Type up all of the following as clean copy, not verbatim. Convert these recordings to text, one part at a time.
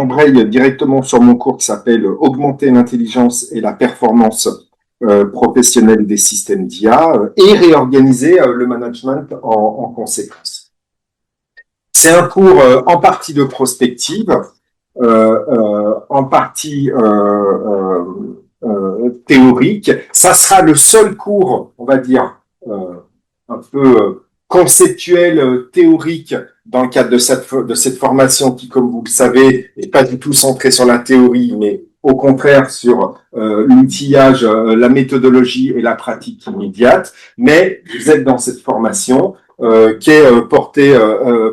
j'embraye directement sur mon cours qui s'appelle Augmenter l'intelligence et la performance professionnelle des systèmes d'IA et réorganiser le management en conséquence. C'est un cours en partie de prospective, en partie théorique. Ça sera le seul cours, on va dire, un peu conceptuel, théorique, dans le cadre de cette formation qui, comme vous le savez, n'est pas du tout centrée sur la théorie, mais au contraire sur l'outillage, la méthodologie et la pratique immédiate. Mais vous êtes dans cette formation qui est portée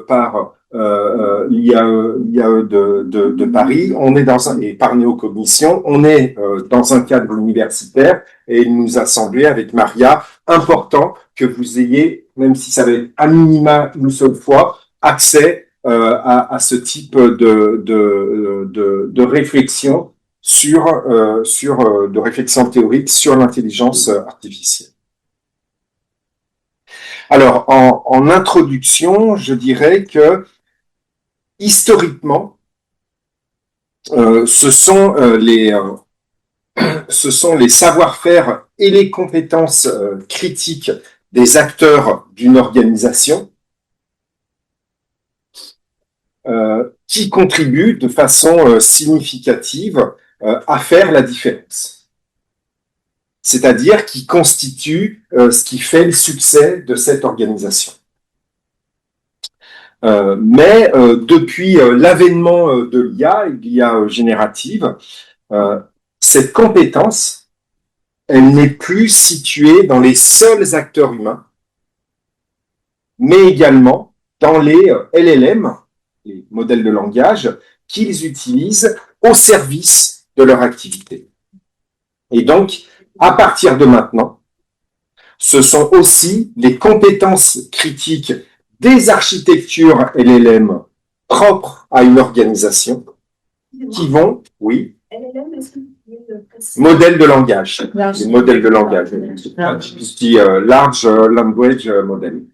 par l'IAE de Paris. On est et par Néocognition. On est dans un cadre universitaire et il nous a semblé, avec Maria, important que vous ayez, même si ça va être à minima une seule fois, accès à ce type de réflexion de réflexion théorique sur l'intelligence artificielle. Alors, en introduction, je dirais que historiquement, ce sont les savoir-faire et les compétences critiques des acteurs d'une organisation qui contribuent de façon significative à faire la différence. C'est-à-dire qui constituent ce qui fait le succès de cette organisation. Mais depuis l'avènement de l'IA générative, cette compétence, elle n'est plus située dans les seuls acteurs humains, mais également dans les LLM, les modèles de langage, qu'ils utilisent au service de leur activité. Et donc, à partir de maintenant, ce sont aussi les compétences critiques des architectures LLM propres à une organisation qui vont, oui, modèle de langage, les modèles de langage, large language model.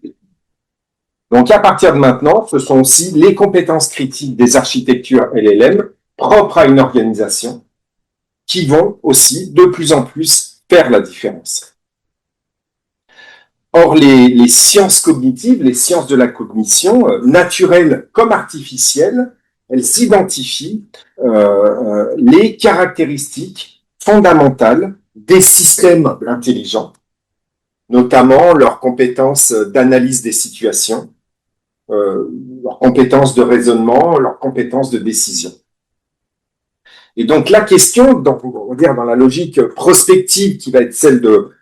Donc, à partir de maintenant, ce sont aussi les compétences critiques des architectures LLM propres à une organisation qui vont aussi de plus en plus faire la différence. Or, les sciences cognitives, les sciences de la cognition, naturelles comme artificielles, elles identifient les caractéristiques fondamentales des systèmes intelligents, notamment leurs compétences d'analyse des situations, leurs compétences de raisonnement, leurs compétences de décision. Et donc la question, on va dire dans la logique prospective qui va être celle de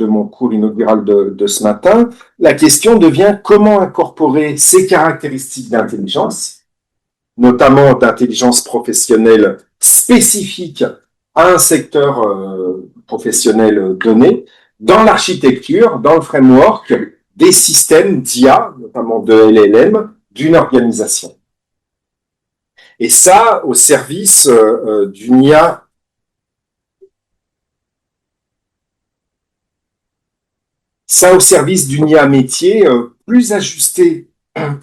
mon cours inaugural de ce matin, la question devient comment incorporer ces caractéristiques d'intelligence, notamment d'intelligence professionnelle spécifique à un secteur professionnel donné, dans l'architecture, dans le framework des systèmes d'IA, notamment de LLM, d'une organisation. Et ça, au service d'une IA métier plus ajustée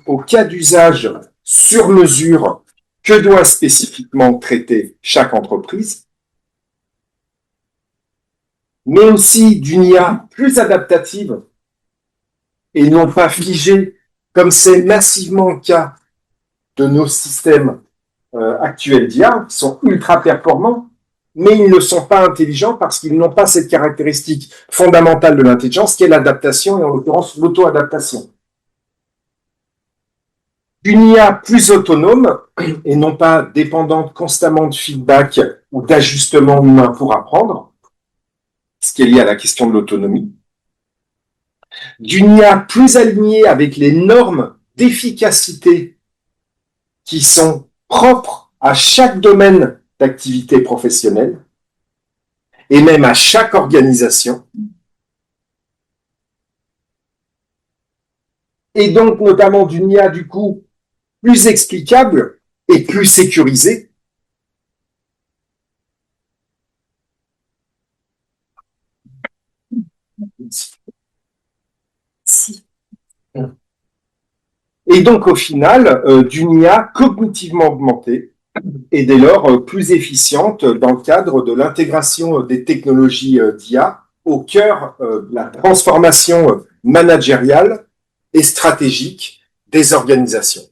au cas d'usage sur mesure que doit spécifiquement traiter chaque entreprise, mais aussi d'une IA plus adaptative et non pas figée, comme c'est massivement le cas de nos systèmes actuels d'IA, qui sont ultra performants, mais ils ne sont pas intelligents parce qu'ils n'ont pas cette caractéristique fondamentale de l'intelligence qui est l'adaptation, et en l'occurrence l'auto-adaptation. Une IA plus autonome et non pas dépendante constamment de feedback ou d'ajustement humain pour apprendre, ce qui est lié à la question de l'autonomie. D'une IA plus alignée avec les normes d'efficacité qui sont propres à chaque domaine d'activité professionnelle et même à chaque organisation. Et donc notamment d'une IA du coup plus explicable et plus sécurisée. et donc au final d'une IA cognitivement augmentée et dès lors plus efficiente dans le cadre de l'intégration des technologies d'IA au cœur de la transformation managériale et stratégique des organisations.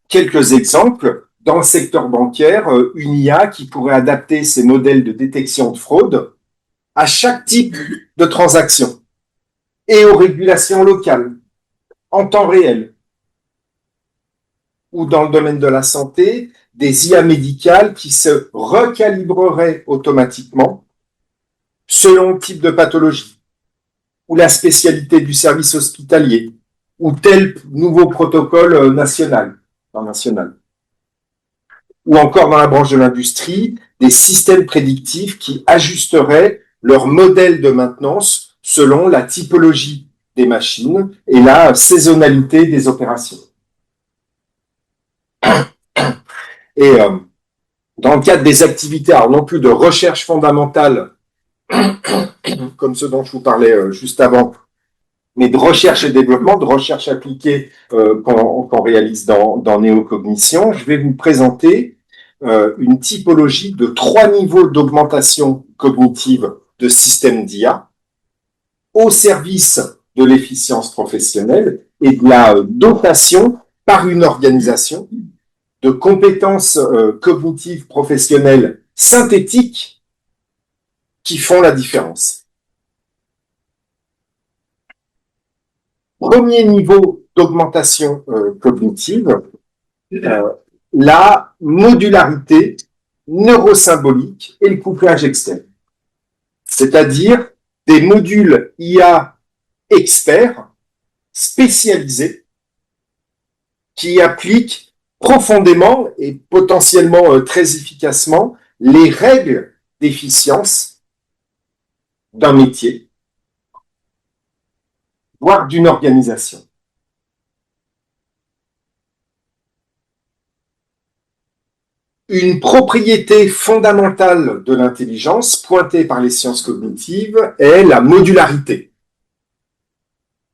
Quelques exemples. Dans le secteur bancaire, une IA qui pourrait adapter ses modèles de détection de fraude à chaque type de transaction et aux régulations locales en temps réel. Ou dans le domaine de la santé, des IA médicales qui se recalibreraient automatiquement selon le type de pathologie ou la spécialité du service hospitalier ou tel nouveau protocole national. Ou encore dans la branche de l'industrie, des systèmes prédictifs qui ajusteraient leur modèle de maintenance selon la typologie des machines et la saisonnalité des opérations. Et dans le cadre des activités, alors non plus de recherche fondamentale, comme ce dont je vous parlais juste avant, mais de recherche et développement, de recherche appliquée qu'on réalise dans Néocognition, je vais vous présenter une typologie de 3 niveaux d'augmentation cognitive de systèmes d'IA au service de l'efficience professionnelle et de la dotation par une organisation de compétences cognitives professionnelles synthétiques qui font la différence. Premier niveau d'augmentation cognitive, la modularité neurosymbolique et le couplage externe. C'est-à-dire des modules IA experts, spécialisés, qui appliquent profondément et potentiellement très efficacement les règles d'efficience d'un métier, voire d'une organisation. Une propriété fondamentale de l'intelligence pointée par les sciences cognitives est la modularité,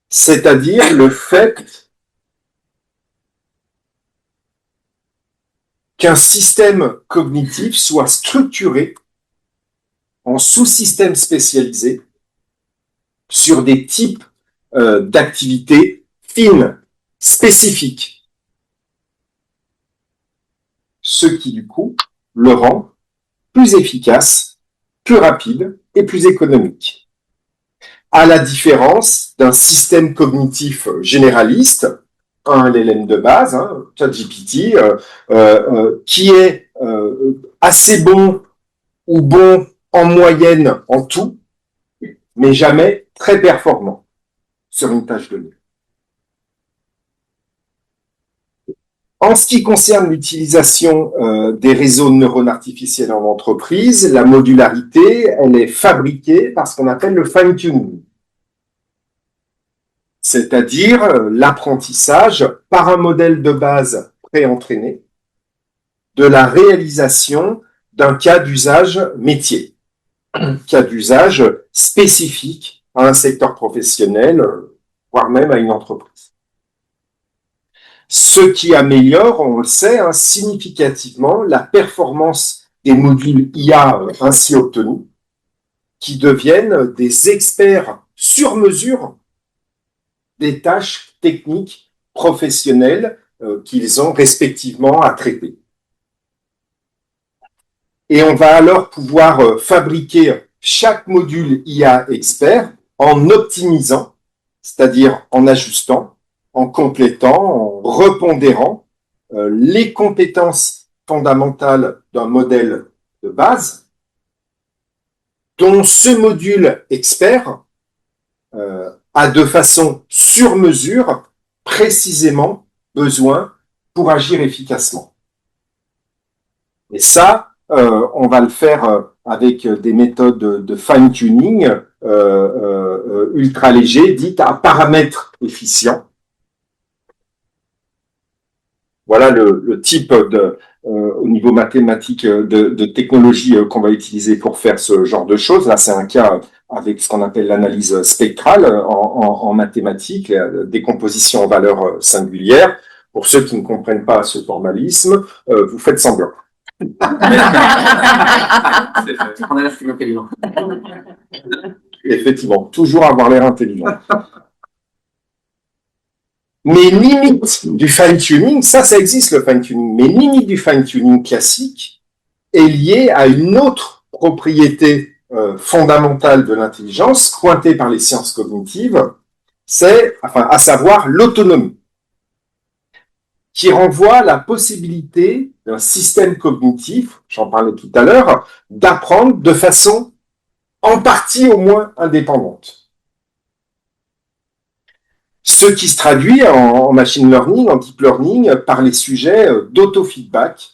c'est-à-dire le fait qu'un système cognitif soit structuré en sous-systèmes spécialisés sur des types d'activités fines, spécifiques. Ce qui, du coup, le rend plus efficace, plus rapide et plus économique. À la différence d'un système cognitif généraliste, un LLM de base, ChatGPT, qui est assez bon ou bon en moyenne en tout, mais jamais très performant sur une tâche donnée. En ce qui concerne l'utilisation des réseaux de neurones artificiels en entreprise, la modularité, elle est fabriquée par ce qu'on appelle le fine-tuning, c'est-à-dire l'apprentissage par un modèle de base pré-entraîné de la réalisation d'un cas d'usage métier, cas d'usage spécifique à un secteur professionnel, voire même à une entreprise. Ce qui améliore, on le sait, significativement la performance des modules IA ainsi obtenus, qui deviennent des experts sur mesure des tâches techniques professionnelles qu'ils ont respectivement à traiter. Et on va alors pouvoir fabriquer chaque module IA expert en optimisant, c'est-à-dire en ajustant, en complétant, en repondérant les compétences fondamentales d'un modèle de base, dont ce module expert a de façon sur mesure précisément besoin pour agir efficacement. Et ça, on va le faire avec des méthodes de fine-tuning ultra légers, dites à paramètres efficients. Voilà le type au niveau mathématique de technologie qu'on va utiliser pour faire ce genre de choses. Là, c'est un cas avec ce qu'on appelle l'analyse spectrale en mathématiques, la décomposition en valeurs singulières. Pour ceux qui ne comprennent pas ce formalisme, vous faites semblant. On a l'air plus intelligent. Effectivement, toujours avoir l'air intelligent. Mais limite du fine-tuning, ça existe le fine-tuning, mais limite du fine-tuning classique est liée à une autre propriété fondamentale de l'intelligence, pointée par les sciences cognitives, à savoir l'autonomie, qui renvoie à la possibilité d'un système cognitif, j'en parlais tout à l'heure, d'apprendre de façon en partie au moins indépendante. Ce qui se traduit en machine learning, en deep learning, par les sujets d'auto-feedback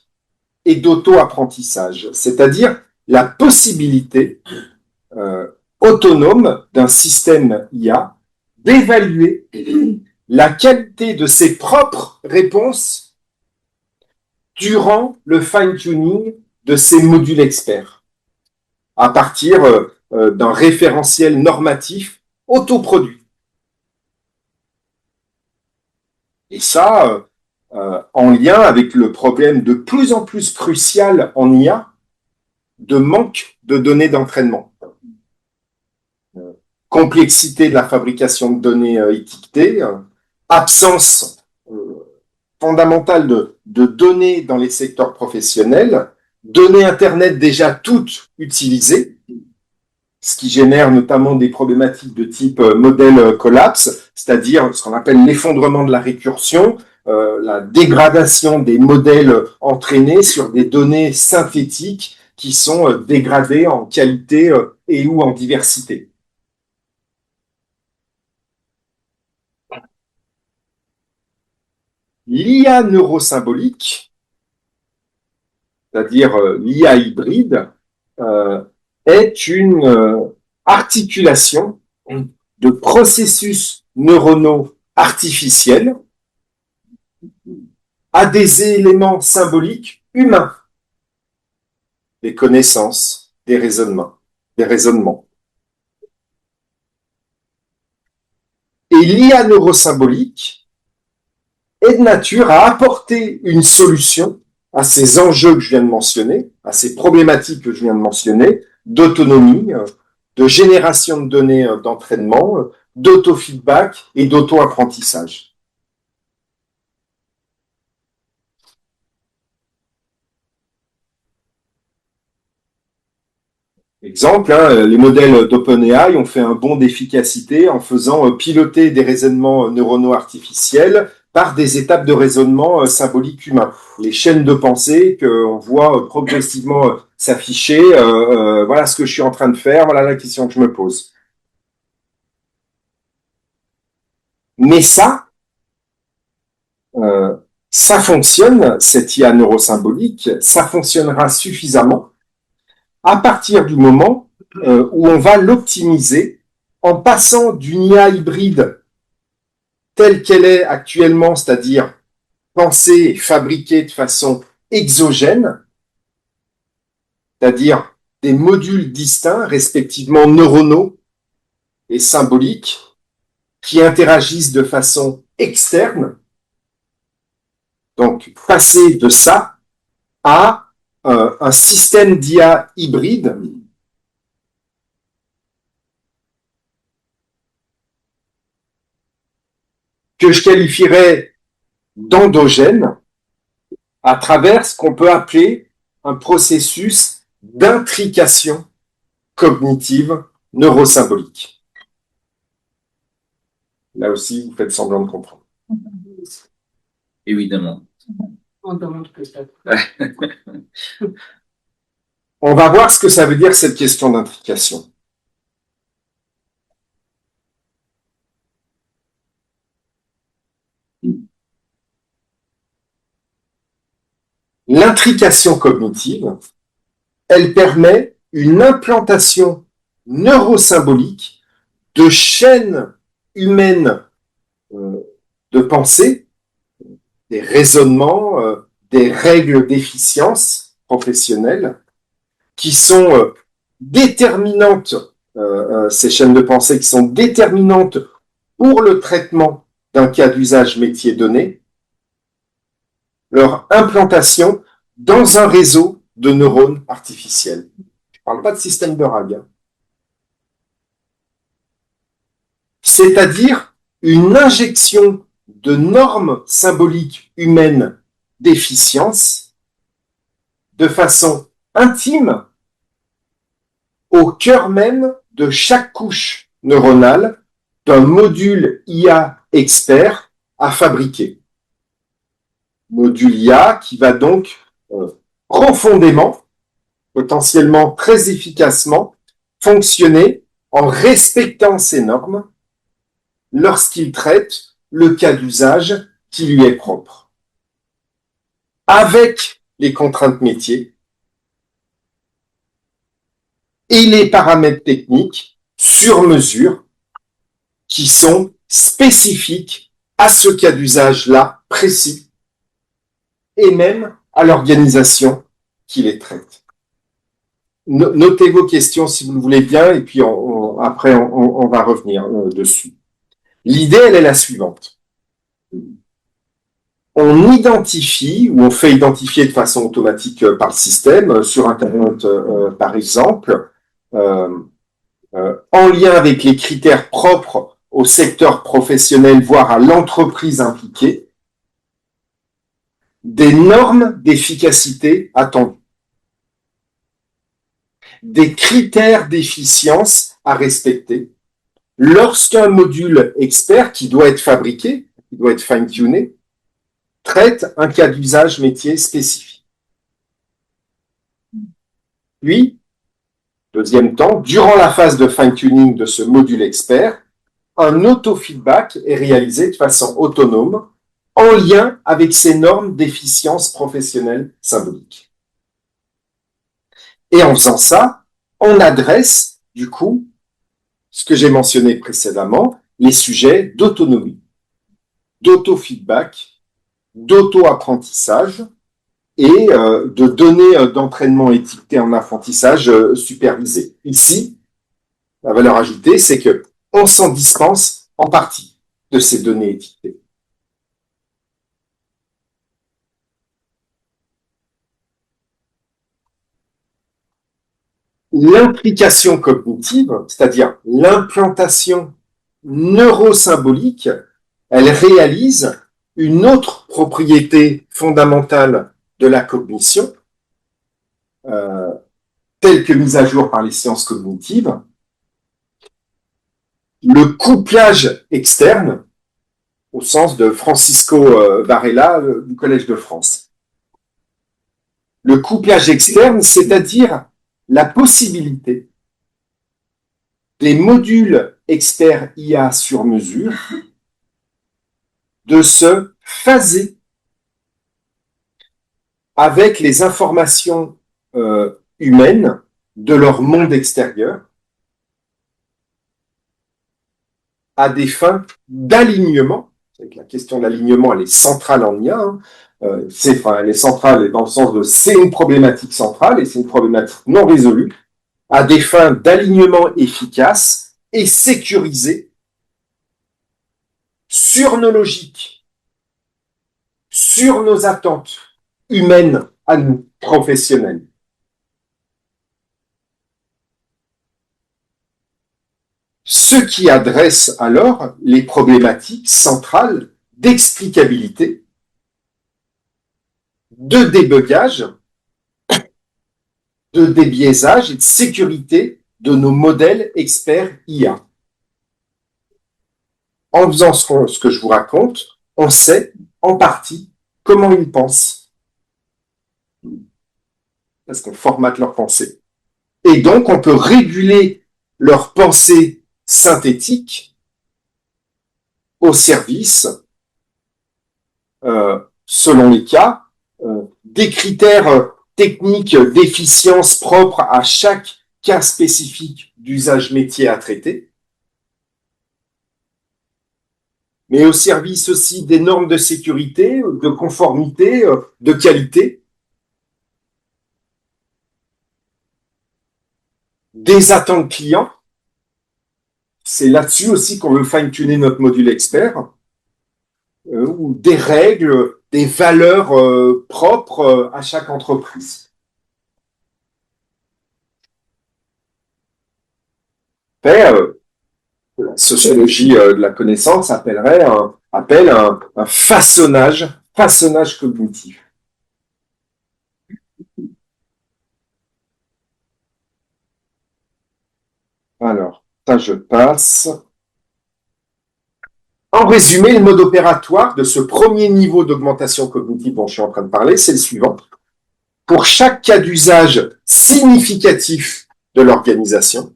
et d'auto-apprentissage, c'est-à-dire la possibilité autonome d'un système IA d'évaluer la qualité de ses propres réponses durant le fine-tuning de ses modules experts, à partir d'un référentiel normatif autoproduit. Et ça, en lien avec le problème de plus en plus crucial en IA de manque de données d'entraînement. Complexité de la fabrication de données étiquetées, absence fondamentale de données dans les secteurs professionnels, données Internet déjà toutes utilisées, ce qui génère notamment des problématiques de type modèle collapse, c'est-à-dire ce qu'on appelle l'effondrement de la récursion, la dégradation des modèles entraînés sur des données synthétiques qui sont dégradées en qualité et ou en diversité. L'IA neurosymbolique, c'est-à-dire l'IA hybride, est une articulation de processus neuronaux artificiels à des éléments symboliques humains, des connaissances, des raisonnements. Et l'IA neurosymbolique est de nature à apporter une solution à ces enjeux que je viens de mentionner, à ces problématiques que je viens de mentionner, d'autonomie, de génération de données d'entraînement, d'auto-feedback et d'auto-apprentissage. Exemple, les modèles d'OpenAI ont fait un bond d'efficacité en faisant piloter des raisonnements neuronaux artificiels par des étapes de raisonnement symboliques humains. Les chaînes de pensée qu'on voit progressivement s'afficher, voilà ce que je suis en train de faire, voilà la question que je me pose. Mais ça fonctionne, cette IA neurosymbolique, ça fonctionnera suffisamment à partir du moment où on va l'optimiser en passant d'une IA hybride telle qu'elle est actuellement, c'est-à-dire pensée et fabriquée de façon exogène, c'est-à-dire des modules distincts, respectivement neuronaux et symboliques, qui interagissent de façon externe. Donc, passer de ça à un système d'IA hybride que je qualifierais d'endogène à travers ce qu'on peut appeler un processus d'intrication cognitive neurosymbolique. Là aussi, vous faites semblant de comprendre. Évidemment. On demande que ça. On va voir ce que ça veut dire cette question d'intrication. L'intrication cognitive, elle permet une implantation neurosymbolique de chaînes humaines de pensée, des raisonnements, des règles d'efficience professionnelle qui sont déterminantes ces chaînes de pensée qui sont déterminantes pour le traitement d'un cas d'usage métier donné, leur implantation dans un réseau de neurones artificiels. Je ne parle pas de système de RAG. Hein. C'est-à-dire une injection de normes symboliques humaines d'efficience de façon intime au cœur même de chaque couche neuronale d'un module IA expert à fabriquer. Module IA qui va donc profondément, potentiellement très efficacement, fonctionner en respectant ces normes lorsqu'il traite le cas d'usage qui lui est propre. Avec les contraintes métiers et les paramètres techniques sur mesure qui sont spécifiques à ce cas d'usage-là précis et même à l'organisation qui les traite. Notez vos questions si vous le voulez bien et puis après on va revenir dessus. L'idée, elle est la suivante. On identifie ou on fait identifier de façon automatique par le système sur Internet par exemple, en lien avec les critères propres au secteur professionnel, voire à l'entreprise impliquée, des normes d'efficacité attendues, des critères d'efficience à respecter lorsqu'un module expert qui doit être fabriqué, qui doit être fine-tuné, traite un cas d'usage métier spécifique. Puis, deuxième temps, durant la phase de fine-tuning de ce module expert, un auto-feedback est réalisé de façon autonome en lien avec ces normes d'efficience professionnelle symbolique. Et en faisant ça, on adresse, du coup, ce que j'ai mentionné précédemment, les sujets d'autonomie, d'auto-feedback, d'auto-apprentissage et de données d'entraînement étiquetées en apprentissage supervisé. Ici, la valeur ajoutée, c'est que on s'en dispense en partie de ces données étiquetées. L'implication cognitive, c'est-à-dire l'implantation neurosymbolique, elle réalise une autre propriété fondamentale de la cognition, telle que mise à jour par les sciences cognitives, le couplage externe, au sens de Francisco Varela du Collège de France. Le couplage externe, c'est-à-dire la possibilité des modules experts IA sur mesure de se phaser avec les informations humaines de leur monde extérieur à des fins d'alignement. La question de l'alignement, elle est centrale en IA. Hein. Elle est centrale dans le sens de c'est une problématique centrale et c'est une problématique non résolue à des fins d'alignement efficace et sécurisé sur nos logiques, sur nos attentes humaines à nous, professionnelles. Ce qui adresse alors les problématiques centrales d'explicabilité, de débugage, de débiaisage et de sécurité de nos modèles experts IA. En faisant ce que je vous raconte, on sait en partie comment ils pensent. Parce qu'on formate leur pensée. Et donc, on peut réguler leur pensée synthétique au service, selon les cas, des critères techniques d'efficience propres à chaque cas spécifique d'usage métier à traiter, mais au service aussi des normes de sécurité, de conformité, de qualité, des attentes clients c'est là-dessus aussi qu'on veut fine-tuner notre module expert, ou des règles, des valeurs propres à chaque entreprise. Après, la sociologie de la connaissance appelle un façonnage cognitif. Alors, ça je passe. En résumé, le mode opératoire de ce premier niveau d'augmentation cognitive dont je suis en train de parler, c'est le suivant. Pour chaque cas d'usage significatif de l'organisation,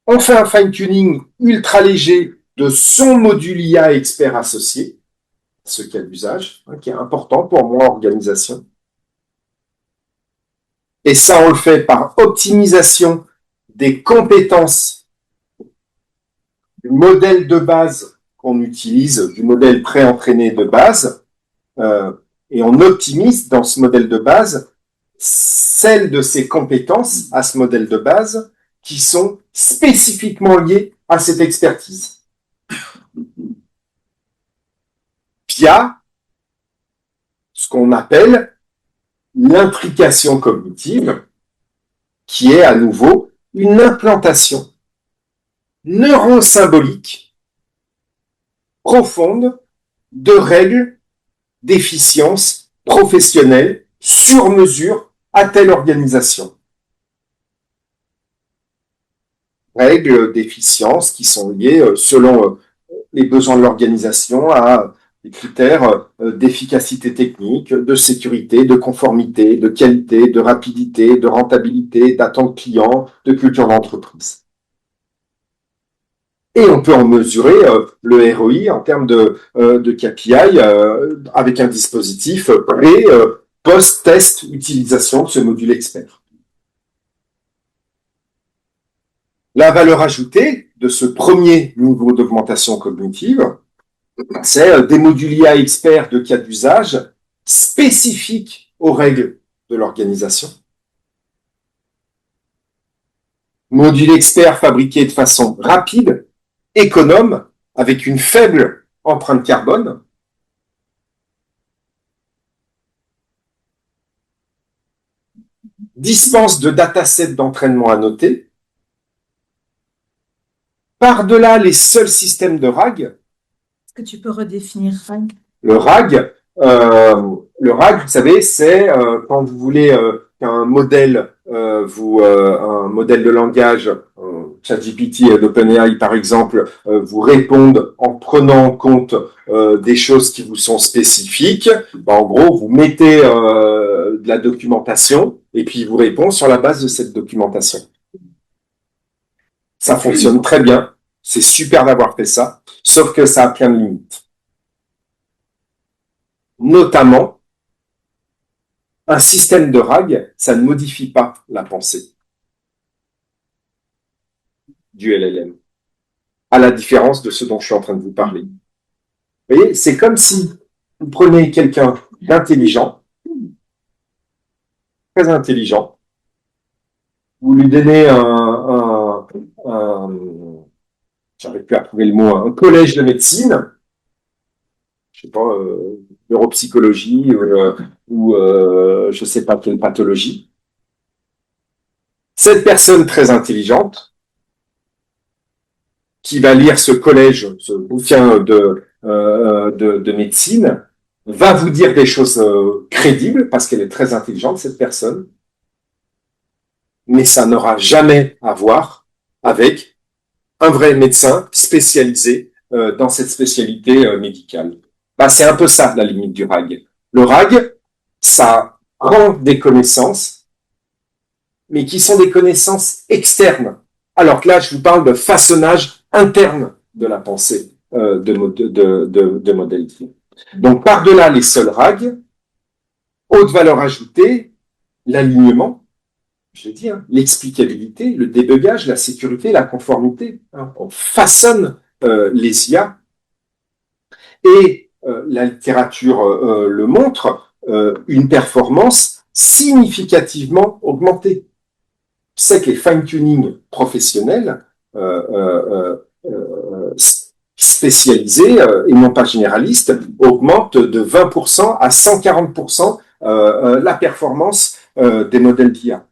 on fait un fine-tuning ultra léger de son module IA expert associé, ce cas d'usage, qui est important pour moi, organisation. Et ça, on le fait par optimisation des compétences du modèle de base qu'on utilise, du modèle pré-entraîné de base, et on optimise dans ce modèle de base celles de ces compétences à ce modèle de base qui sont spécifiquement liées à cette expertise. Via ce qu'on appelle l'intrication cognitive, qui est à nouveau une implantation neurosymbolique profonde de règles d'efficience professionnelle sur mesure à telle organisation. Règles d'efficience qui sont liées selon les besoins de l'organisation à des critères d'efficacité technique, de sécurité, de conformité, de qualité, de rapidité, de rentabilité, d'attente client, de culture d'entreprise. Et on peut en mesurer le ROI en termes de KPI avec un dispositif pré, post-test utilisation de ce module expert. La valeur ajoutée de ce premier niveau d'augmentation cognitive, c'est des modules IA experts de cas d'usage spécifiques aux règles de l'organisation. Module expert fabriqué de façon rapide, économe, avec une faible empreinte carbone. Dispense de datasets d'entraînement à noter. Par-delà les seuls systèmes de RAG. Est-ce que tu peux redéfinir RAG? Le RAG, vous savez, c'est quand vous voulez qu'un modèle, un modèle de langage, ChatGPT d'OpenAI par exemple, vous réponde en prenant en compte des choses qui vous sont spécifiques. En gros, vous mettez de la documentation et puis il vous répond sur la base de cette documentation. Ça fonctionne très bien. C'est super d'avoir fait ça, sauf que ça a plein de limites. Notamment, un système de RAG, ça ne modifie pas la pensée du LLM, à la différence de ce dont je suis en train de vous parler. Vous voyez, c'est comme si vous prenez quelqu'un d'intelligent, très intelligent, vous lui donnez j'arrive plus à trouver le mot, un collège de médecine, je sais pas, neuropsychologie ou je sais pas quelle pathologie. Cette personne très intelligente qui va lire ce collège, ce bouquin de médecine, va vous dire des choses crédibles parce qu'elle est très intelligente, cette personne, mais ça n'aura jamais à voir avec un vrai médecin spécialisé dans cette spécialité médicale. Bah, c'est un peu ça, la limite du RAG. Le RAG, ça rend des connaissances, mais qui sont des connaissances externes. Alors que là, je vous parle de façonnage interne de la pensée de modèle. Donc, par-delà les seuls RAG, haute valeur ajoutée, l'alignement, je l'ai dit, l'explicabilité, le débugage, la sécurité, la conformité. On façonne les IA. Et la littérature le montre, une performance significativement augmentée. sait que les fine-tuning professionnels spécialisés et non pas généralistes augmentent de 20% à 140% la performance des modèles d'IA.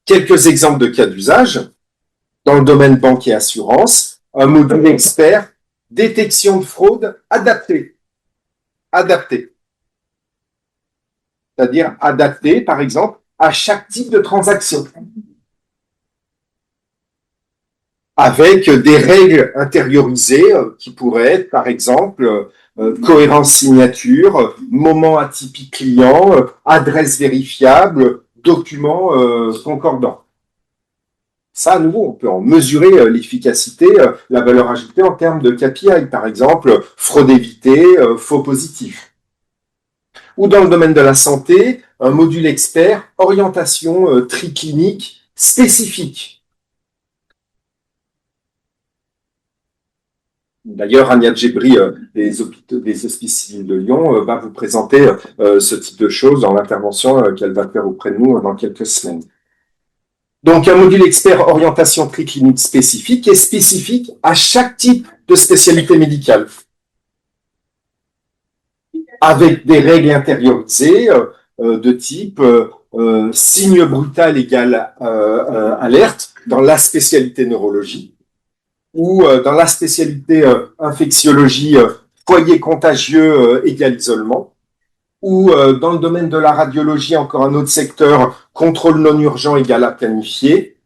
Quelques exemples de cas d'usage. Dans le domaine banque et assurance, un module expert, détection de fraude adapté. Adapté. C'est-à-dire adapté, par exemple, à chaque type de transaction. Avec des règles intériorisées qui pourraient être, par exemple, cohérence signature, moment atypique client, adresse vérifiable, document concordant. Ça, à nouveau, on peut en mesurer l'efficacité, la valeur ajoutée en termes de KPI, par exemple, fraude évitée, faux positif. Ou dans le domaine de la santé, un module expert, orientation triclinique spécifique. D'ailleurs, Ania Djebri des Hospices civils de Lyon va vous présenter ce type de choses dans l'intervention qu'elle va faire auprès de nous dans quelques semaines. Donc, un module expert orientation triclinique spécifique est spécifique à chaque type de spécialité médicale, avec des règles intériorisées de type signe brutal égale alerte dans la spécialité neurologie, ou dans la spécialité infectiologie, foyer contagieux égale isolement, ou dans le domaine de la radiologie, encore un autre secteur, contrôle non urgent égale à planifier.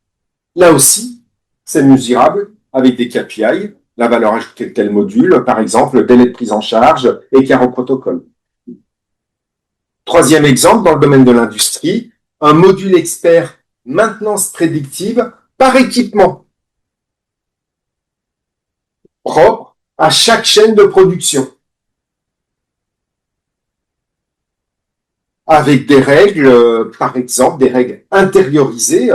Là aussi, c'est mesurable avec des KPI, la valeur ajoutée de tel module, par exemple, le délai de prise en charge, écart au protocole. Troisième exemple, dans le domaine de l'industrie, un module expert maintenance prédictive par équipement, propre à chaque chaîne de production, avec des règles, par exemple, des règles intériorisées,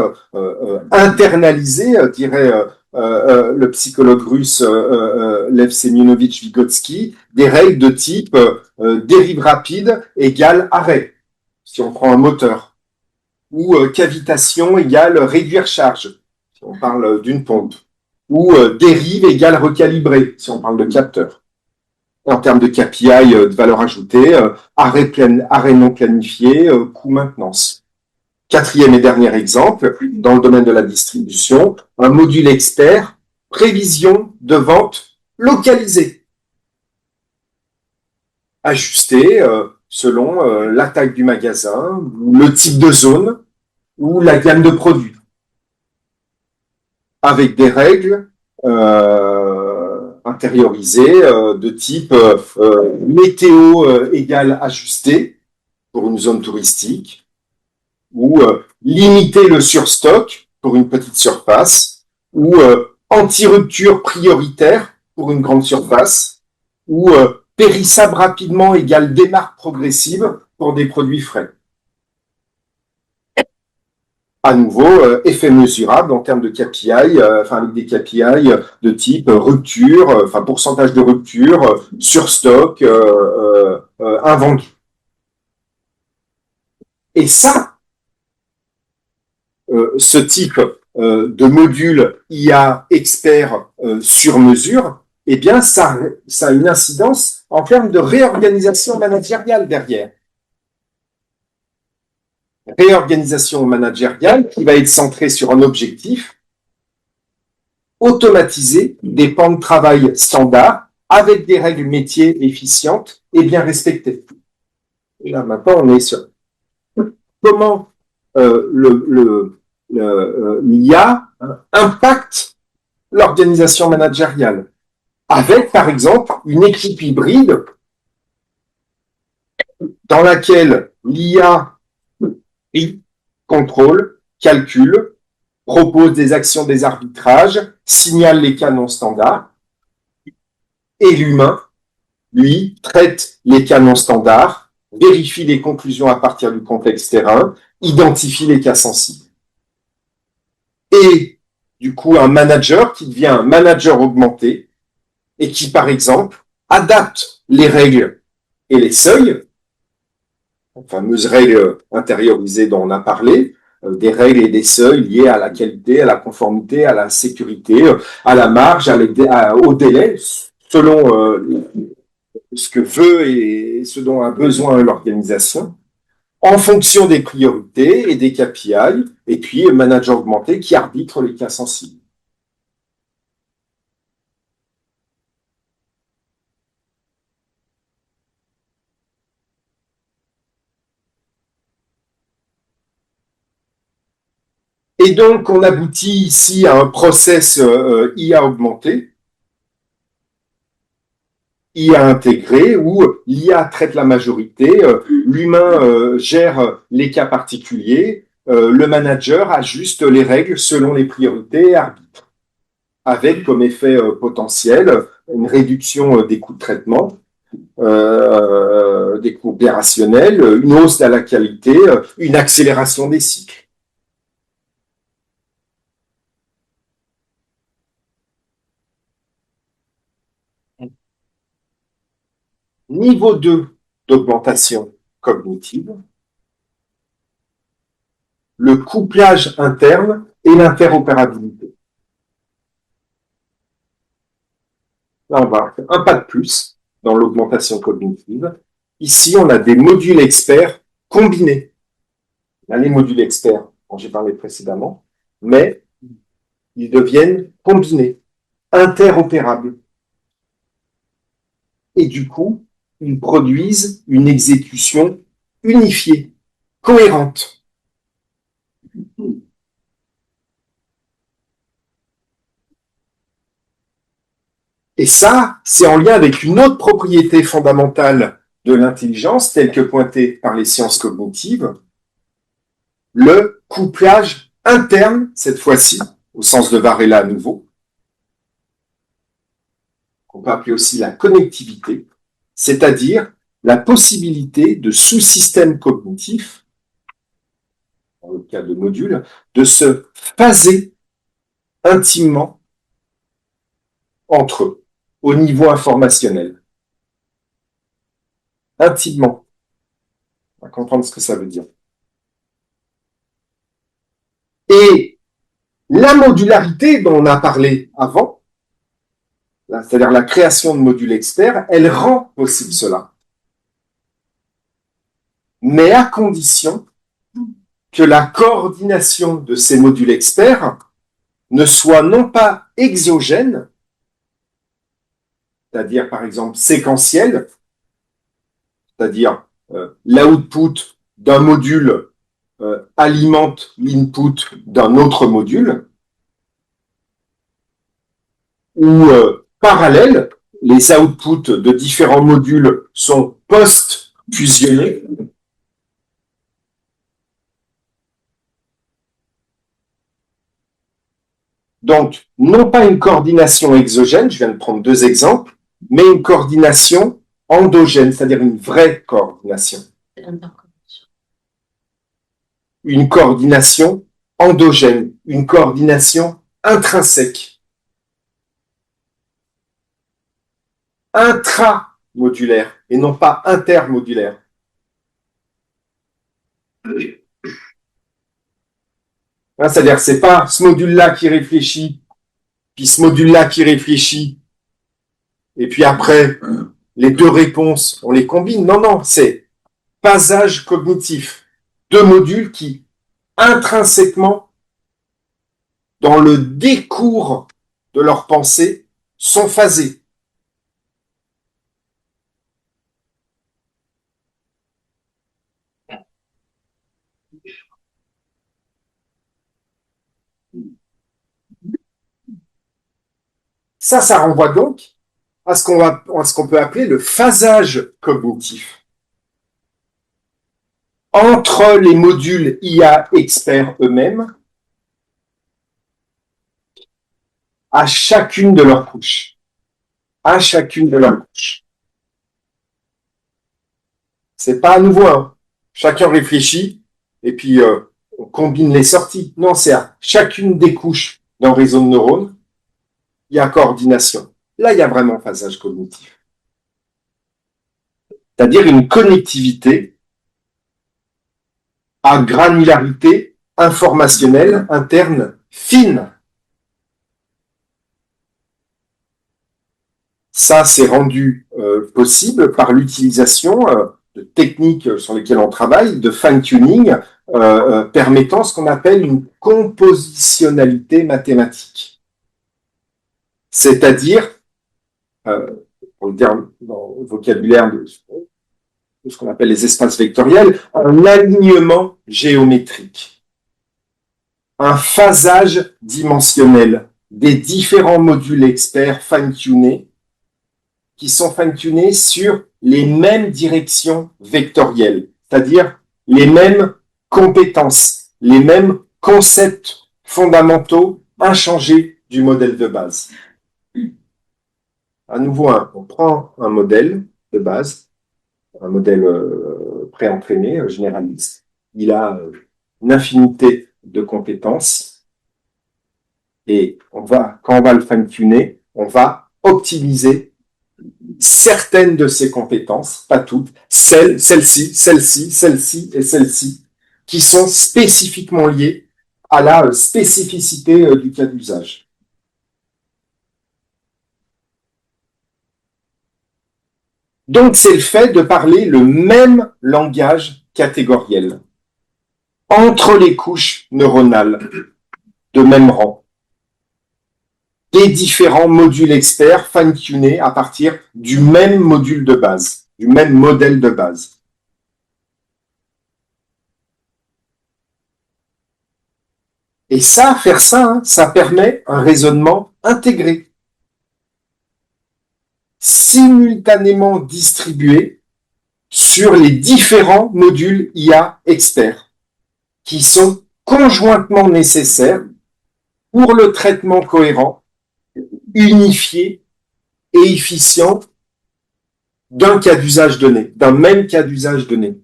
internalisées, dirait le psychologue russe Lev Semyonovitch-Vygotsky, des règles de type dérive rapide égale arrêt, si on prend un moteur, ou cavitation égale réduire charge, si on parle d'une pompe, ou dérive égale recalibrer, si on parle de capteur. En termes de KPI, de valeur ajoutée, arrêt non planifié, coût maintenance. Quatrième et dernier exemple, dans le domaine de la distribution, un module expert, prévision de vente localisée, ajusté selon la taille du magasin, le type de zone ou la gamme de produits, avec des règles intériorisées de type météo égale ajusté pour une zone touristique, ou limiter le surstock pour une petite surface, ou anti-rupture prioritaire pour une grande surface, ou périssable rapidement égale démarque progressive pour des produits frais. À nouveau, effet mesurable en termes de KPI, avec des KPI de type rupture, pourcentage de rupture, surstock, invendu. Et ça, ce type de module IA expert sur mesure, eh bien, ça a une incidence en termes de réorganisation managériale derrière. Réorganisation managériale qui va être centrée sur un objectif, automatiser des pans de travail standards avec des règles métiers efficientes et bien respectées. Et là, maintenant, on est sur comment l'IA impacte l'organisation managériale avec, par exemple, une équipe hybride dans laquelle l'IA contrôle, calcule, propose des actions des arbitrages, signale les cas non standards, et l'humain, lui, traite les cas non standards, vérifie les conclusions à partir du contexte terrain, identifie les cas sensibles. Et du coup, un manager qui devient un manager augmenté et qui, par exemple, adapte les règles et les seuils fameuses règles intériorisées dont on a parlé, des règles et des seuils liés à la qualité, à la conformité, à la sécurité, à la marge, au délai, selon ce que veut et ce dont a besoin l'organisation, en fonction des priorités et des KPI, et puis manager augmenté qui arbitre les cas sensibles. Et donc, on aboutit ici à un process IA augmenté, IA intégré, où l'IA traite la majorité, l'humain gère les cas particuliers, le manager ajuste les règles selon les priorités et arbitre, avec comme effet potentiel une réduction des coûts de traitement, des coûts opérationnels, une hausse de la qualité, une accélération des cycles. Niveau 2 d'augmentation cognitive, le couplage interne et l'interopérabilité. Là, on va faire un pas de plus dans l'augmentation cognitive. Ici, on a des modules experts combinés. Là, les modules experts dont j'ai parlé précédemment, mais ils deviennent combinés, interopérables. Et du coup, ils produisent une exécution unifiée, cohérente. Et ça, c'est en lien avec une autre propriété fondamentale de l'intelligence, telle que pointée par les sciences cognitives, le couplage interne, cette fois-ci, au sens de Varela à nouveau, qu'on peut appeler aussi la connectivité, c'est-à-dire la possibilité de sous-systèmes cognitifs, dans le cas de modules, de se phaser intimement entre eux, au niveau informationnel. Intimement. On va comprendre ce que ça veut dire. Et la modularité dont on a parlé avant, c'est-à-dire la création de modules experts, elle rend possible cela. Mais à condition que la coordination de ces modules experts ne soit non pas exogène, c'est-à-dire par exemple séquentielle, c'est-à-dire l'output d'un module alimente l'input d'un autre module, ou parallèle, les outputs de différents modules sont post-fusionnés. Donc, non pas une coordination exogène, je viens de prendre deux exemples, mais une coordination endogène, c'est-à-dire une vraie coordination. Une coordination endogène, une coordination intrinsèque. Intramodulaire et non pas intermodulaire. C'est-à-dire, c'est pas ce module-là qui réfléchit, puis ce module-là qui réfléchit, et puis après, les deux réponses, on les combine. Non, non, c'est phasage cognitif. Deux modules qui, intrinsèquement, dans le décours de leur pensée, sont phasés. Ça renvoie donc à ce qu'on peut appeler le phasage cognitif entre les modules IA experts eux-mêmes à chacune de leurs couches. À chacune de leurs couches. C'est pas à nouveau, hein. Chacun réfléchit et puis on combine les sorties. Non, c'est à chacune des couches d'un réseau de neurones, il y a coordination. Là, il y a vraiment phasage cognitif. C'est-à-dire une connectivité à granularité informationnelle interne fine. Ça, c'est rendu possible par l'utilisation de techniques sur lesquelles on travaille, de fine-tuning, permettant ce qu'on appelle une compositionnalité mathématique. C'est-à-dire, pour le terme dans le vocabulaire de ce qu'on appelle les espaces vectoriels, un alignement géométrique, un phasage dimensionnel des différents modules experts fine-tunés qui sont fine-tunés sur les mêmes directions vectorielles, c'est-à-dire les mêmes compétences, les mêmes concepts fondamentaux inchangés du modèle de base. À nouveau, on prend un modèle de base, un modèle préentraîné, généraliste. Il a une infinité de compétences et quand on va le fine-tuner, on va optimiser certaines de ces compétences, pas toutes, celle-ci, celle-ci, celle-ci et celle-ci, qui sont spécifiquement liées à la spécificité du cas d'usage. Donc, c'est le fait de parler le même langage catégoriel entre les couches neuronales de même rang, des différents modules experts fine-tunés à partir du même module de base, du même modèle de base. Et ça, faire ça, ça permet un raisonnement intégré, simultanément distribué sur les différents modules IA experts, qui sont conjointement nécessaires pour le traitement cohérent, unifié et efficient d'un cas d'usage donné, d'un même cas d'usage donné.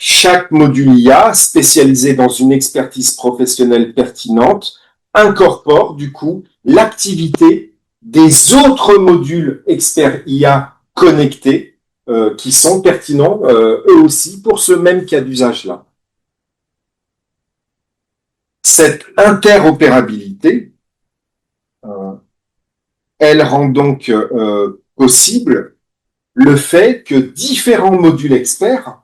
Chaque module IA, spécialisé dans une expertise professionnelle pertinente, incorpore du coup l'activité des autres modules experts IA connectés qui sont pertinents eux aussi pour ce même cas d'usage-là. Cette interopérabilité, elle rend donc possible le fait que différents modules experts,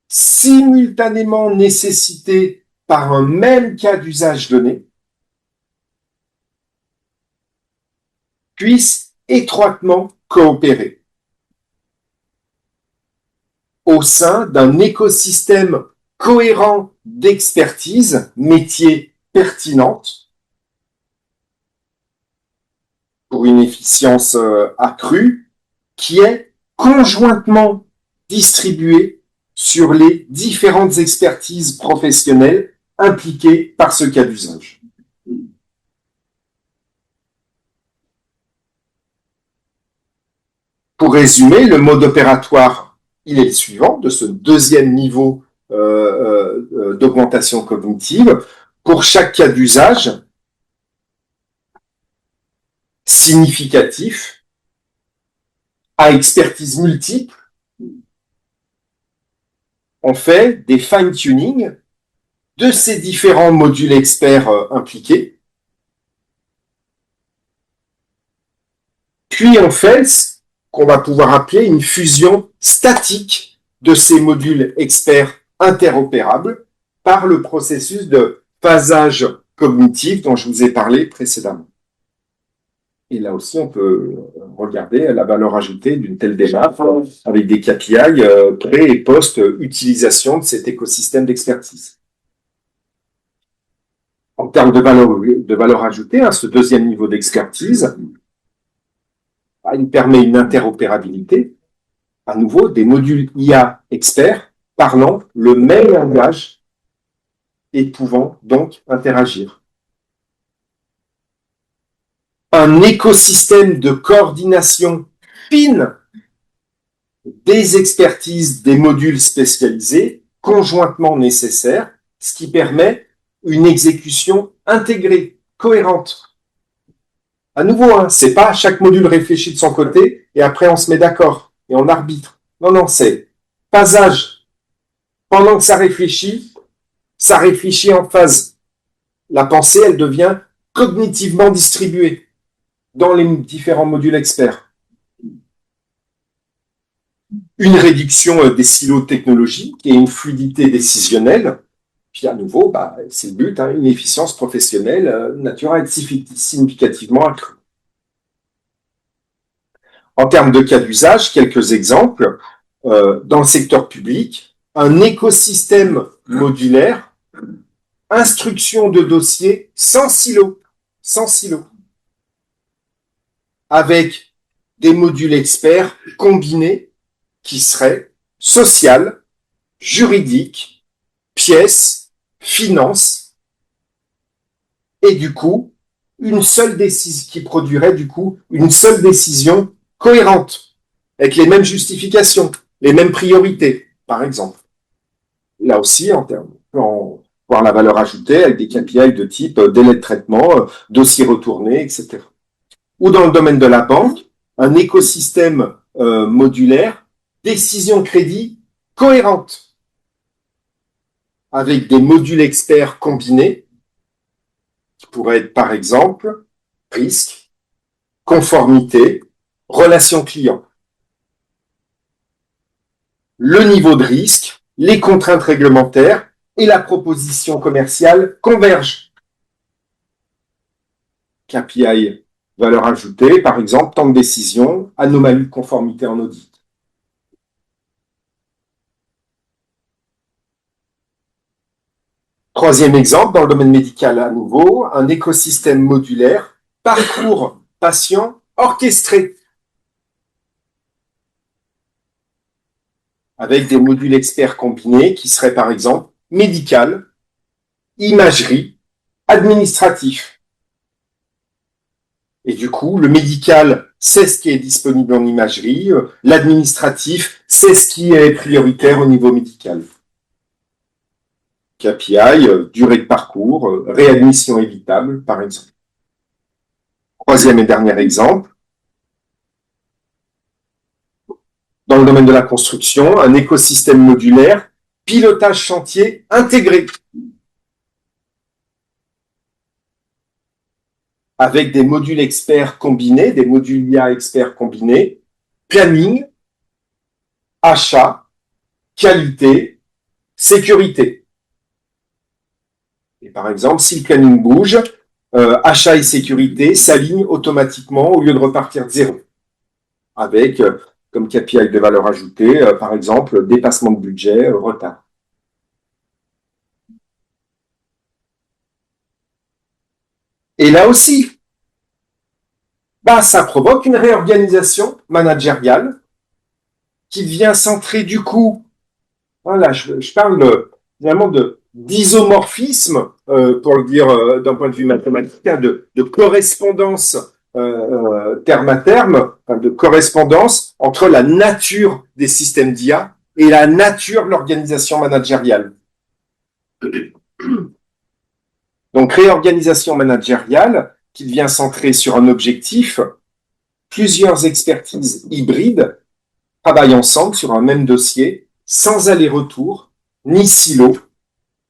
simultanément nécessités par un même cas d'usage donné, puissent étroitement coopérer au sein d'un écosystème cohérent d'expertise, métier pertinente, pour une efficience accrue, qui est conjointement distribuée sur les différentes expertises professionnelles impliquées par ce cas d'usage. Pour résumer, le mode opératoire, il est le suivant, de ce deuxième niveau d'augmentation cognitive. Pour chaque cas d'usage significatif, à expertise multiple, on fait des fine-tuning de ces différents modules experts impliqués. Puis on fait ce qu'on va pouvoir appeler une fusion statique de ces modules experts interopérables par le processus de phasage cognitif dont je vous ai parlé précédemment. Et là aussi, on peut regarder la valeur ajoutée d'une telle démarche avec des KPI pré- et post-utilisation de cet écosystème d'expertise. En termes de valeur ajoutée, ce deuxième niveau d'expertise, il permet une interopérabilité, à nouveau, des modules IA experts parlant le même langage et pouvant donc interagir. Un écosystème de coordination fine des expertises des modules spécialisés conjointement nécessaires, ce qui permet une exécution intégrée, cohérente. À nouveau, hein, c'est pas chaque module réfléchit de son côté et après on se met d'accord et on arbitre. Non, non, c'est phasage. Pendant que ça réfléchit en phase. La pensée, elle devient cognitivement distribuée dans les différents modules experts. Une réduction des silos technologiques et une fluidité décisionnelle. Puis à nouveau, c'est le but, hein, une efficience professionnelle naturelle significativement accrue. En termes de cas d'usage, quelques exemples. Dans le secteur public, un écosystème modulaire, instruction de dossiers sans silo, avec des modules experts combinés qui seraient social, juridique, pièces, finance, et du coup, une seule décision qui produirait du coup une seule décision cohérente, avec les mêmes justifications, les mêmes priorités, par exemple. Là aussi, en termes, on voir la valeur ajoutée avec des KPI de type délai de traitement, dossier retourné, etc. Ou dans le domaine de la banque, un écosystème modulaire, décision crédit cohérente, avec des modules experts combinés, qui pourraient être par exemple risque, conformité, relation client. Le niveau de risque, les contraintes réglementaires et la proposition commerciale convergent. KPI, valeur ajoutée, par exemple, temps de décision, anomalie de conformité en audit. Troisième exemple, dans le domaine médical à nouveau, un écosystème modulaire, parcours patient orchestré, avec des modules experts combinés qui seraient par exemple médical, imagerie, administratif. Et du coup, le médical sait ce qui est disponible en imagerie, l'administratif sait ce qui est prioritaire au niveau médical. KPI, durée de parcours, réadmission évitable, par exemple. Troisième et dernier exemple. Dans le domaine de la construction, un écosystème modulaire, pilotage chantier intégré, avec des modules experts combinés, des modules IA experts combinés, planning, achat, qualité, sécurité. Et par exemple, si le planning bouge, achat et sécurité s'alignent automatiquement au lieu de repartir de zéro, avec comme KPI de valeur ajoutée, par exemple, dépassement de budget, retard. Et là aussi, ça provoque une réorganisation managériale qui vient centrer du coup, voilà, je parle vraiment d'isomorphisme, pour le dire d'un point de vue mathématique, hein, de correspondance terme à terme, de correspondance entre la nature des systèmes d'IA et la nature de l'organisation managériale. Donc, réorganisation managériale qui vient centrer sur un objectif, plusieurs expertises hybrides travaillent ensemble sur un même dossier, sans aller-retour, ni silo,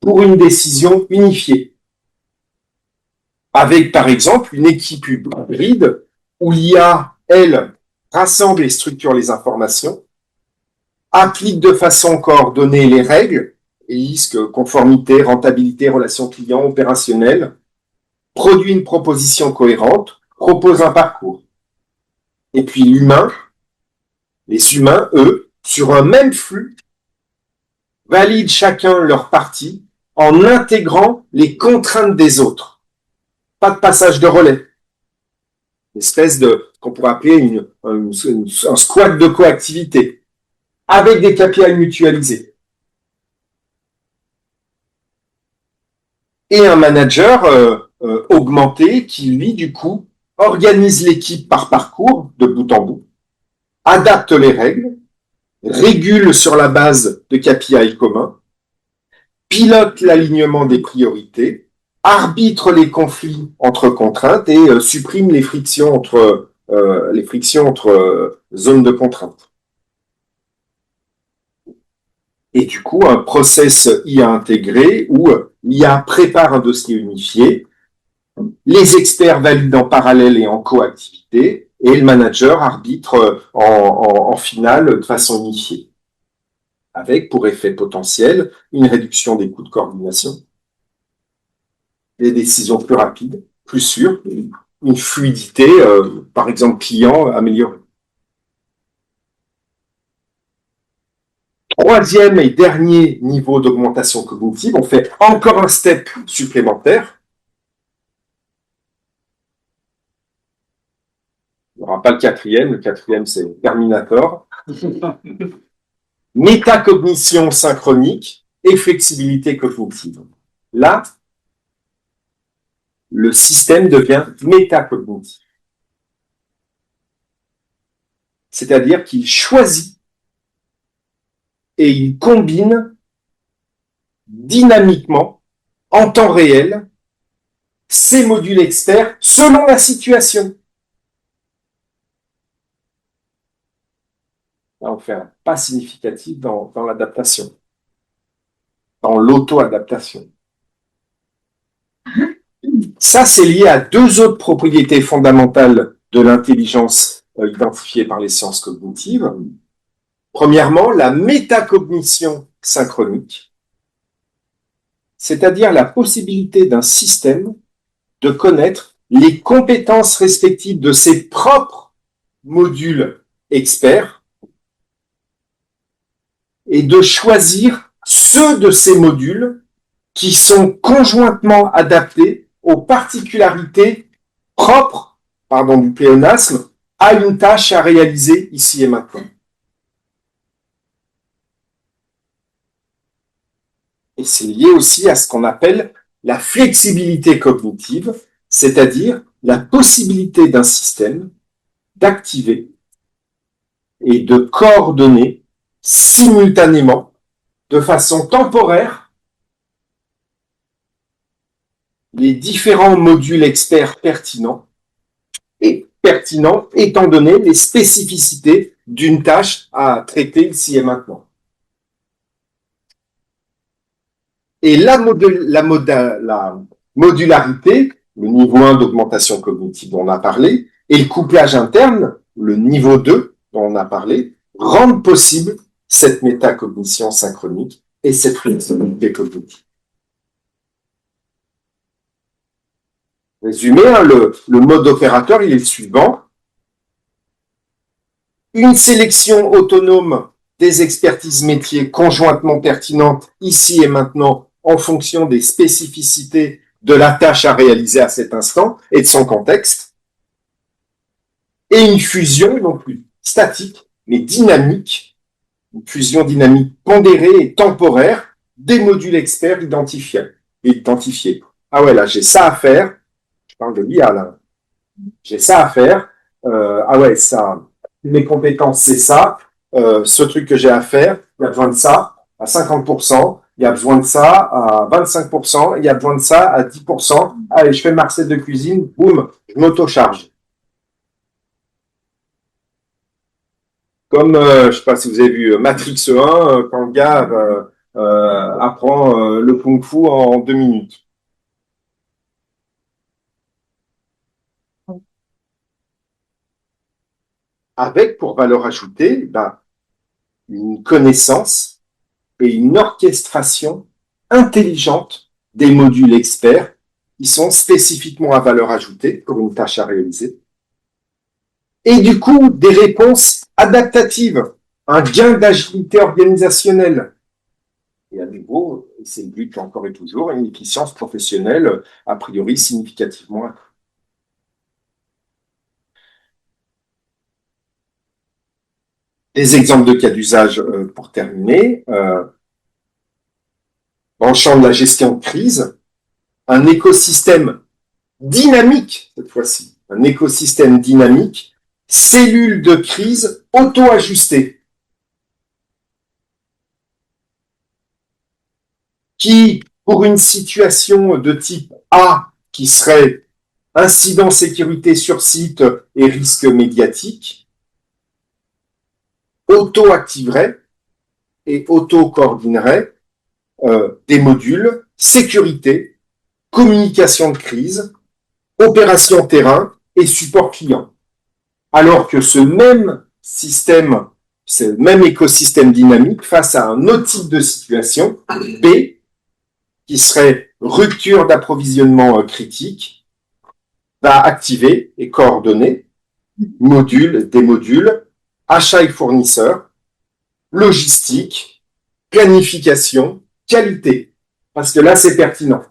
pour une décision unifiée. Avec, par exemple, une équipe hybride où l'IA, elle, rassemble et structure les informations, applique de façon coordonnée les règles, risques, conformité, rentabilité, relations clients, opérationnelles, produit une proposition cohérente, propose un parcours. Et puis les humains, eux, sur un même flux, valident chacun leur partie en intégrant les contraintes des autres. Pas de passage de relais. Une espèce qu'on pourrait appeler un squat de coactivité, avec des KPI mutualisés. Et un manager augmenté qui, lui, du coup, organise l'équipe par parcours, de bout en bout, adapte les règles, régule sur la base de KPI communs, pilote l'alignement des priorités arbitre les conflits entre contraintes et supprime les frictions entre zones de contrainte. Et du coup, un process IA intégré où l'IA prépare un dossier unifié, les experts valident en parallèle et en coactivité, et le manager arbitre en finale de façon unifiée, avec pour effet potentiel une réduction des coûts de coordination, des décisions plus rapides, plus sûres, une fluidité, par exemple client améliorée. Troisième et dernier niveau d'augmentation cognitive, on fait encore un step supplémentaire. Il n'y aura pas le quatrième c'est Terminator. Métacognition synchronique et flexibilité cognitive. Là, le système devient métacognitif. C'est-à-dire qu'il choisit et il combine dynamiquement, en temps réel, ces modules experts selon la situation. Là, on fait un pas significatif dans l'adaptation, dans l'auto-adaptation. Ça, c'est lié à deux autres propriétés fondamentales de l'intelligence identifiées par les sciences cognitives. Premièrement, la métacognition synchronique, c'est-à-dire la possibilité d'un système de connaître les compétences respectives de ses propres modules experts et de choisir ceux de ces modules qui sont conjointement adaptés aux particularités propres, pardon du pléonasme, à une tâche à réaliser ici et maintenant. Et c'est lié aussi à ce qu'on appelle la flexibilité cognitive, c'est-à-dire la possibilité d'un système d'activer et de coordonner simultanément, de façon temporaire, les différents modules experts pertinents étant donné les spécificités d'une tâche à traiter ici et maintenant. Et la modularité, le niveau 1 d'augmentation cognitive dont on a parlé, et le couplage interne, le niveau 2 dont on a parlé, rendent possible cette métacognition synchronique et cette flexibilité cognitive. Résumé, hein, le mode opérateur, il est le suivant. Une sélection autonome des expertises métiers conjointement pertinentes ici et maintenant en fonction des spécificités de la tâche à réaliser à cet instant et de son contexte. Et une fusion, non plus statique, mais dynamique, une fusion dynamique pondérée et temporaire des modules experts identifiés. Ah ouais, là, j'ai ça à faire. Je parle de l'IA, là. J'ai ça à faire. Ah ouais, ça, mes compétences, c'est ça. Ce truc que j'ai à faire, il y a besoin de ça à 50%, il y a besoin de ça à 25%, il y a besoin de ça à 10%. Allez, je fais ma recette de cuisine, boum, je m'auto-charge. Comme, je ne sais pas si vous avez vu Matrix 1, quand le gars apprend le Kung Fu en 2 minutes. Avec pour valeur ajoutée une connaissance et une orchestration intelligente des modules experts qui sont spécifiquement à valeur ajoutée pour une tâche à réaliser. Et du coup, des réponses adaptatives, un gain d'agilité organisationnelle. Et à nouveau, c'est le but encore et toujours, une efficience professionnelle a priori significativement accrue. Des exemples de cas d'usage pour terminer. Dans le champ de la gestion de crise, un écosystème dynamique, cette fois-ci, un écosystème dynamique, cellules de crise auto-ajustées, qui Pour une situation de type A, qui serait incident sécurité sur site et risque médiatique, auto-activerait et auto-coordinerait des modules sécurité, communication de crise, opération terrain et support client. Alors que ce même système, ce même écosystème dynamique, face à un autre type de situation, B, qui serait rupture d'approvisionnement critique, va activer et coordonner modules, des modules, achats et fournisseurs, logistique, planification, qualité. Parce que là, c'est pertinent.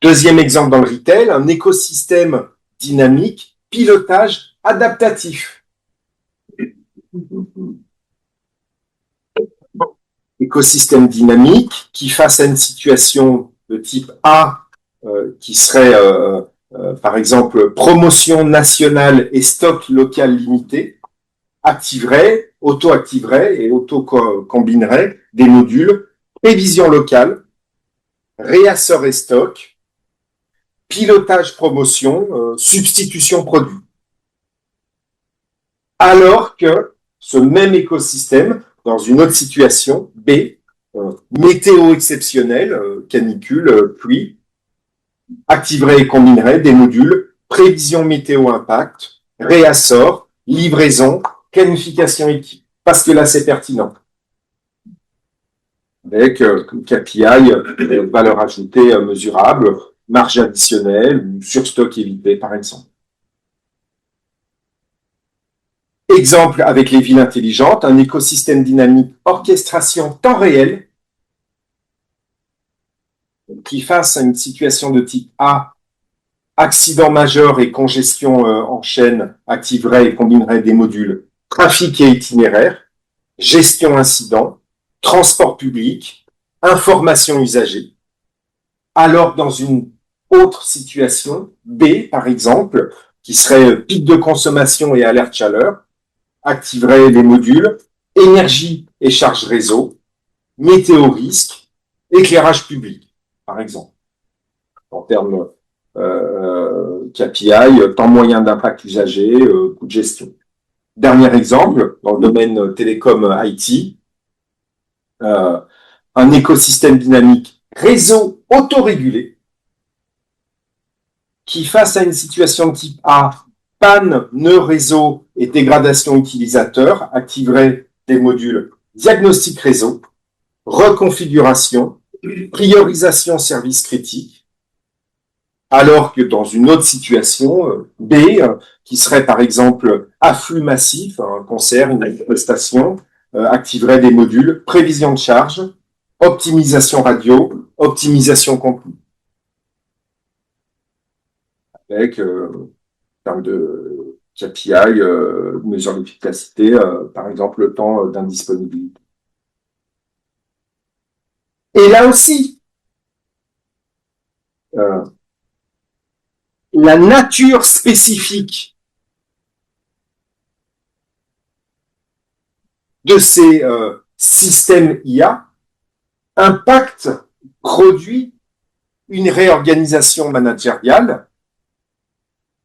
Deuxième exemple dans le retail, un écosystème dynamique, pilotage adaptatif. Écosystème dynamique qui, face à une situation de type A, qui serait, par exemple, promotion nationale et stock local limité, activerait, auto-activerait et auto-combinerait des modules prévision locale, réassort et stock, pilotage promotion, substitution produit. Alors que ce même écosystème, dans une autre situation, B, météo exceptionnelle, canicule, pluie, activerait et combinerait des modules prévision météo impact, réassort, livraison, planification équipe. Parce que là, c'est pertinent. Avec KPI, valeur ajoutée mesurable, marge additionnelle ou surstock évité, par exemple. Exemple avec les villes intelligentes, un écosystème dynamique orchestration temps réel qui, face à une situation de type A, accident majeur et congestion en chaîne, activerait et combinerait des modules trafic et itinéraire, gestion incident, transport public, information usagée. Alors que dans une autre situation, B par exemple, qui serait pic de consommation et alerte chaleur, activerait les modules énergie et charge réseau, météo risque, éclairage public, par exemple. En termes KPI, temps moyen d'impact usager, coût de gestion. Dernier exemple, dans le domaine télécom IT, un écosystème dynamique réseau autorégulé qui, face à une situation de type A, panne, nœud réseau et dégradation utilisateur, activerait des modules diagnostic réseau, reconfiguration, priorisation service critique, alors que dans une autre situation, B, qui serait par exemple afflux massif, un concert, une manifestation, activerait des modules prévision de charge, optimisation radio, optimisation contenu. Avec en termes de KPI, mesure d'efficacité, par exemple le temps d'indisponibilité. Et là aussi, la nature spécifique de ces systèmes IA impacte, produit une réorganisation managériale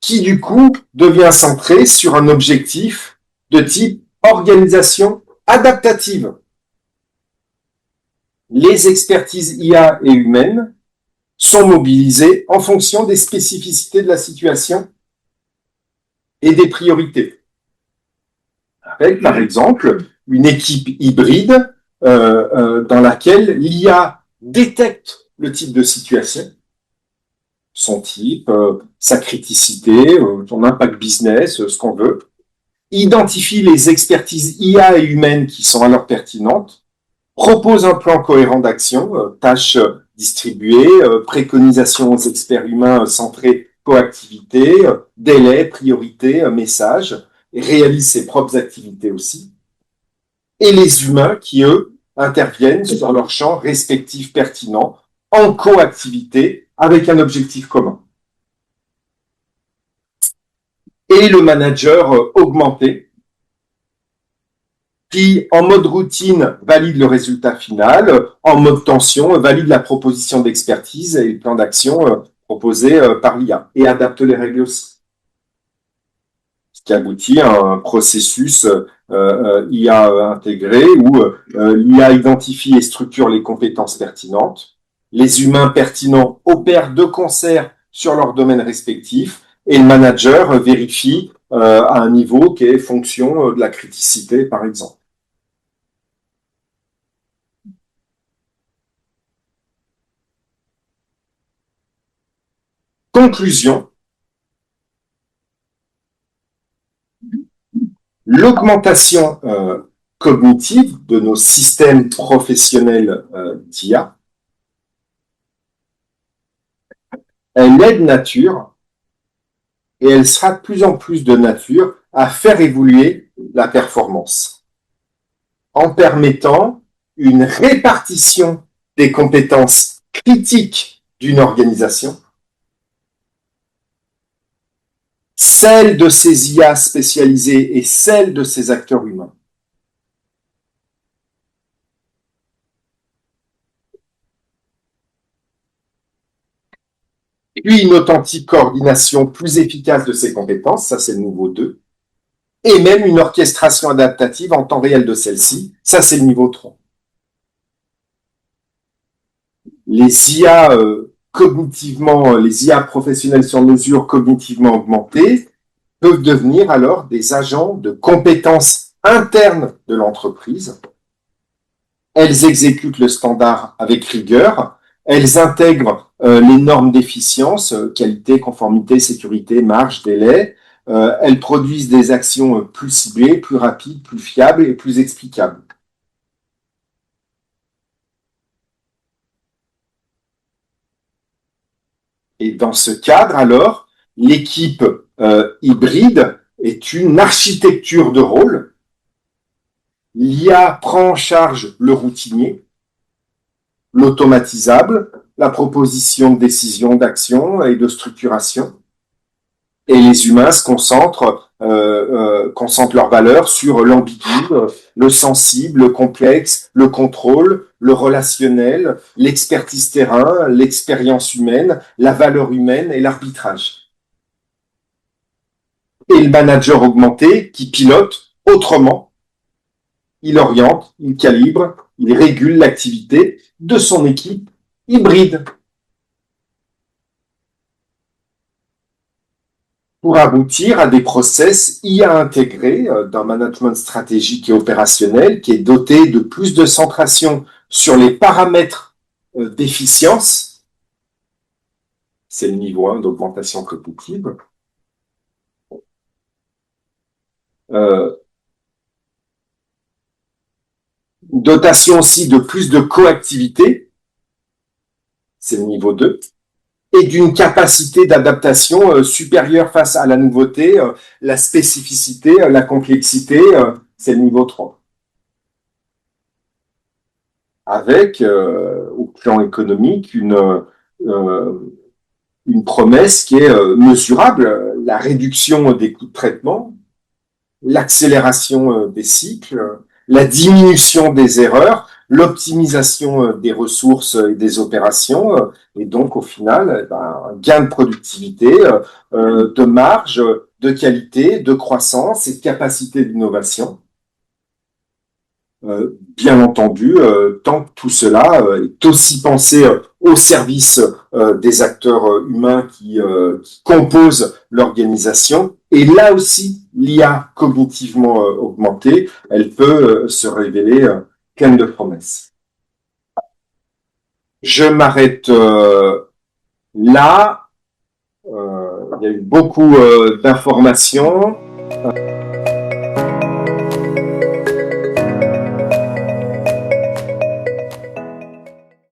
qui, du coup, devient centrée sur un objectif de type organisation adaptative. Les expertises IA et humaines sont mobilisées en fonction des spécificités de la situation et des priorités. Avec, par exemple, une équipe hybride dans laquelle l'IA détecte le type de situation, son type, sa criticité, son impact business, ce qu'on veut, identifie les expertises IA et humaines qui sont alors pertinentes, propose un plan cohérent d'action, tâches distribuées, préconisations aux experts humains centrés coactivité, délai, priorité, message, et réalise ses propres activités aussi. Et les humains qui, eux, interviennent sur leur champ respectif pertinent, en coactivité, avec un objectif commun. Et le manager augmenté, qui, en mode routine, valide le résultat final, en mode tension, valide la proposition d'expertise et le plan d'action proposé par l'IA et adapte les règles aussi. Ce qui aboutit à un processus IA intégré où l'IA identifie et structure les compétences pertinentes. Les humains pertinents opèrent de concert sur leur domaine respectif et le manager vérifie à un niveau qui est fonction de la criticité, par exemple. Conclusion. L'augmentation cognitive de nos systèmes professionnels d'IA, elle est de nature et elle sera de plus en plus de nature à faire évoluer la performance en permettant une répartition des compétences critiques d'une organisation, celle de ses IA spécialisées et celle de ses acteurs humains. Puis une authentique coordination plus efficace de ces compétences, ça c'est le niveau 2, et même une orchestration adaptative en temps réel de celle-ci, ça c'est le niveau 3. Les IA cognitivement, les IA professionnelles sur mesure cognitivement augmentées peuvent devenir alors des agents de compétences internes de l'entreprise. Elles exécutent le standard avec rigueur, elles intègrent les normes d'efficience, qualité, conformité, sécurité, marge, délai. Elles produisent des actions plus ciblées, plus rapides, plus fiables et plus explicables. Et dans ce cadre, alors, l'équipe hybride est une architecture de rôle. L'IA prend en charge le routinier, l'automatisable, la proposition de décision, d'action et de structuration. Et les humains se concentrent leurs valeurs sur l'ambigu, le sensible, le complexe, le contrôle, le relationnel, l'expertise terrain, l'expérience humaine, la valeur humaine et l'arbitrage. Et le manager augmenté qui pilote autrement, il oriente, il calibre, il régule l'activité de son équipe hybride. Pour aboutir à des process IA intégrés d'un management stratégique et opérationnel qui est doté de plus de centration sur les paramètres d'efficience, c'est le niveau 1 d'augmentation cognitive, dotation aussi de plus de coactivité, c'est le niveau 2, et d'une capacité d'adaptation supérieure face à la nouveauté, la spécificité, la complexité, c'est le niveau 3. Avec, au plan économique, une promesse qui est mesurable, la réduction des coûts de traitement, l'accélération des cycles, la diminution des erreurs, l'optimisation des ressources et des opérations, et donc au final, un gain de productivité, de marge, de qualité, de croissance et de capacité d'innovation. Bien entendu, tant que tout cela est aussi pensé au service des acteurs humains qui composent l'organisation. Et là aussi, l'IA cognitivement augmentée, elle peut se révéler pleine de promesses. Je m'arrête là. Il y a eu beaucoup d'informations.